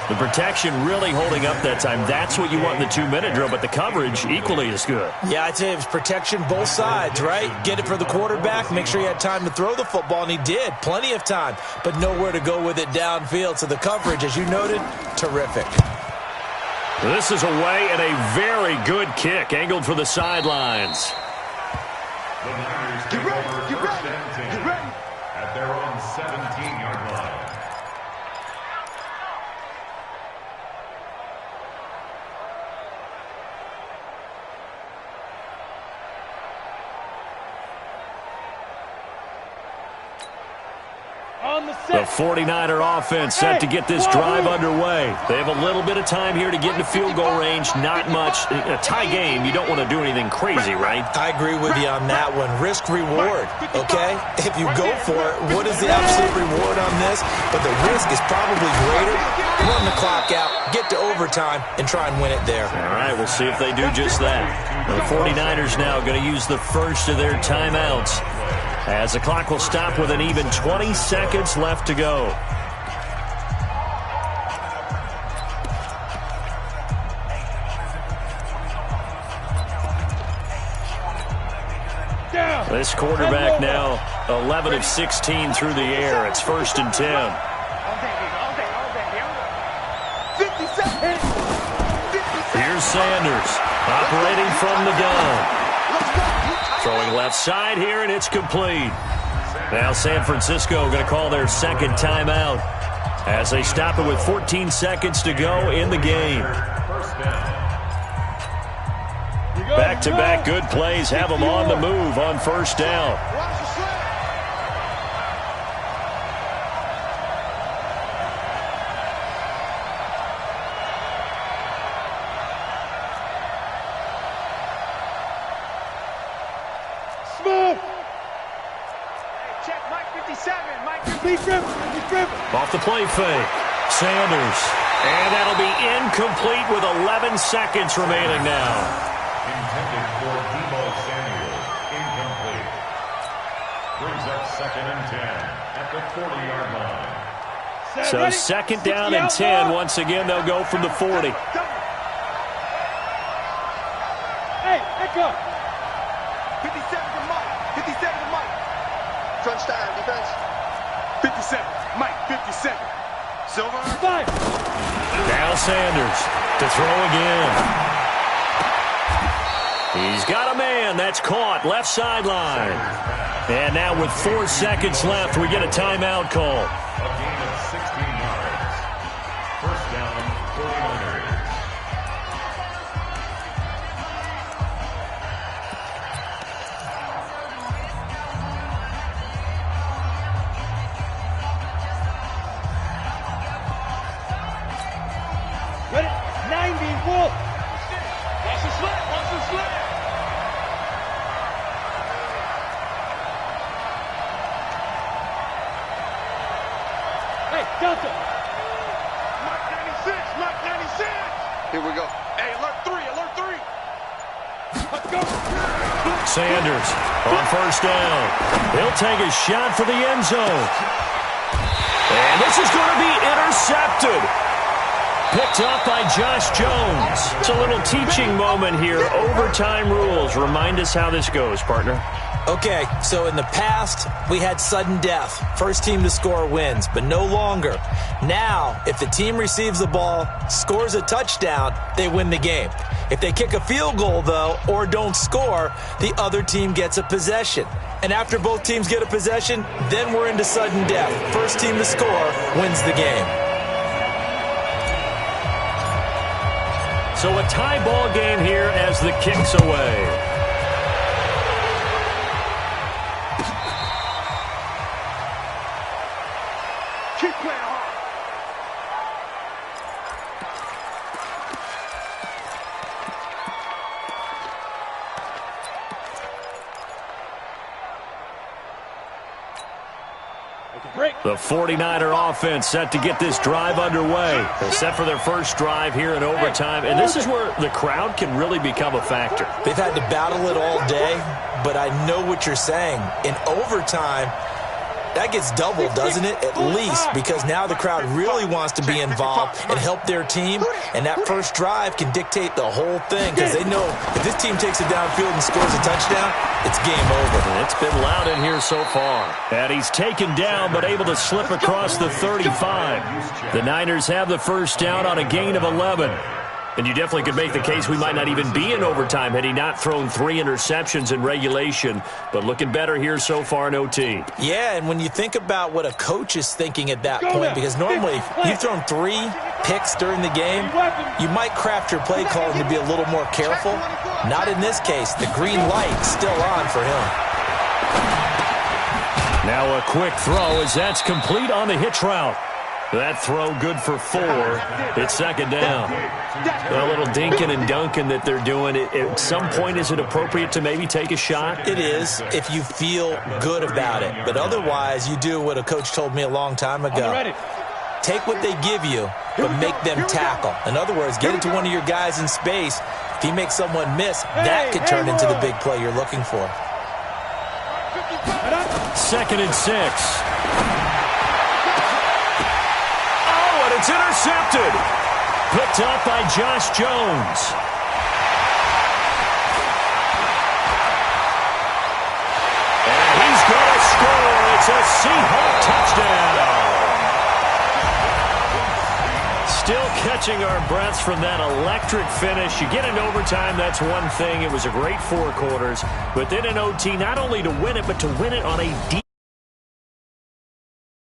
Speaker 1: The protection really holding up that time. That's what you want in the 2-minute drill, but the coverage equally as good.
Speaker 3: Yeah, I'd say it was protection both sides, right? Get it for the quarterback, make sure he had time to throw the football, and he did. Plenty of time, but nowhere to go with it downfield. So the coverage, as you noted, terrific.
Speaker 1: This is away and a very good kick, angled for the sidelines.
Speaker 4: The Niners take over first and 10 at their own 17-yard line.
Speaker 1: The 49er offense set to get this drive underway. They have a little bit of time here to get into field goal range. Not much. A tie game, you don't want to do anything crazy, right?
Speaker 3: I agree with you on that one. Risk reward, okay? If you go for it, what is the absolute reward on this? But the risk is probably greater. Run the clock out, get to overtime, and try and win it there.
Speaker 1: All right, we'll see if they do just that. The 49ers now going to use the first of their timeouts, as the clock will stop with an even 20 seconds left to go. This quarterback now 11 of 16 through the air. It's 1st and 10. Here's Sanders operating from the gun. Throwing left side here, and it's complete. Now San Francisco going to call their second timeout as they stop it with 14 seconds to go in the game. Back-to-back good plays have them on the move on first down. Off the play fake. Sanders. And that'll be incomplete with 11 seconds remaining now.
Speaker 4: Intended for Debo Samuel. Incomplete. Brings up 2nd and 10 at the 40-yard line.
Speaker 1: So 2nd down and 10. Once again, they'll go from the 40.
Speaker 5: Hey, echo. 57 to Mike. 57 to Mike. Touchdown, defense. 57. Mike, 57. Silver. 5.
Speaker 1: Now Sanders to throw again. He's got a man. That's caught. Left sideline. And now with 4 seconds left, we get a timeout call.
Speaker 4: A gain of 16 yards. First down, 49ers.
Speaker 5: Ready? 90, Wolf. Watch the slip. Watch the slip. Hey, Delta. Mike 96. Mike 96. Here we go. Hey, alert 3. Alert 3. Let's go.
Speaker 1: Sanders on first down. He'll take a shot for the end zone. And this is going to be intercepted. Picked up by Josh Jones. It's a little teaching moment here. Overtime rules. Remind us how this goes, partner.
Speaker 3: Okay, so in the past, we had sudden death. First team to score wins, but no longer. Now, if the team receives the ball, scores a touchdown, they win the game. If they kick a field goal, though, or don't score, the other team gets a possession. And after both teams get a possession, then we're into sudden death. First team to score wins the game.
Speaker 1: So a tie ball game here as the kick's away.
Speaker 5: Keep playing hard.
Speaker 1: The 49er offense set to get this drive underway. They're set for their first drive here in overtime. And this is where the crowd can really become a factor.
Speaker 3: They've had to battle it all day, but I know what you're saying. In overtime, That gets doubled, doesn't it? At least, because now the crowd really wants to be involved and help their team, and that first drive can dictate the whole thing because they know if this team takes it downfield and scores a touchdown, it's game over.
Speaker 1: It's been loud in here so far. And he's taken down but able to slip across the 35. The Niners have the first down on a gain of 11. And you definitely could make the case we might not even be in overtime had he not thrown 3 interceptions in regulation. But looking better here so far in OT.
Speaker 3: Yeah, and when you think about what a coach is thinking at that point, because normally you've thrown 3 picks during the game, you might craft your play calling to be a little more careful. Not in this case. The green light's still on for him.
Speaker 1: Now a quick throw as that's complete on the hitch route. That throw good for 4. It's second down. A little dinking and dunking that they're doing. At some point, is it appropriate to maybe take a shot?
Speaker 3: It is if you feel good about it. But otherwise, you do what a coach told me a long time ago. Take what they give you, but make them tackle. In other words, get it to one of your guys in space. If he makes someone miss, that could turn into the big play you're looking for.
Speaker 1: 2nd and 6. It's intercepted. Picked up by Josh Jones. And he's going to score. It's a Seahawk touchdown. Still catching our breaths from that electric finish. You get into overtime, that's one thing. It was a great 4 quarters. But then in OT, not only to win it, but to win it on a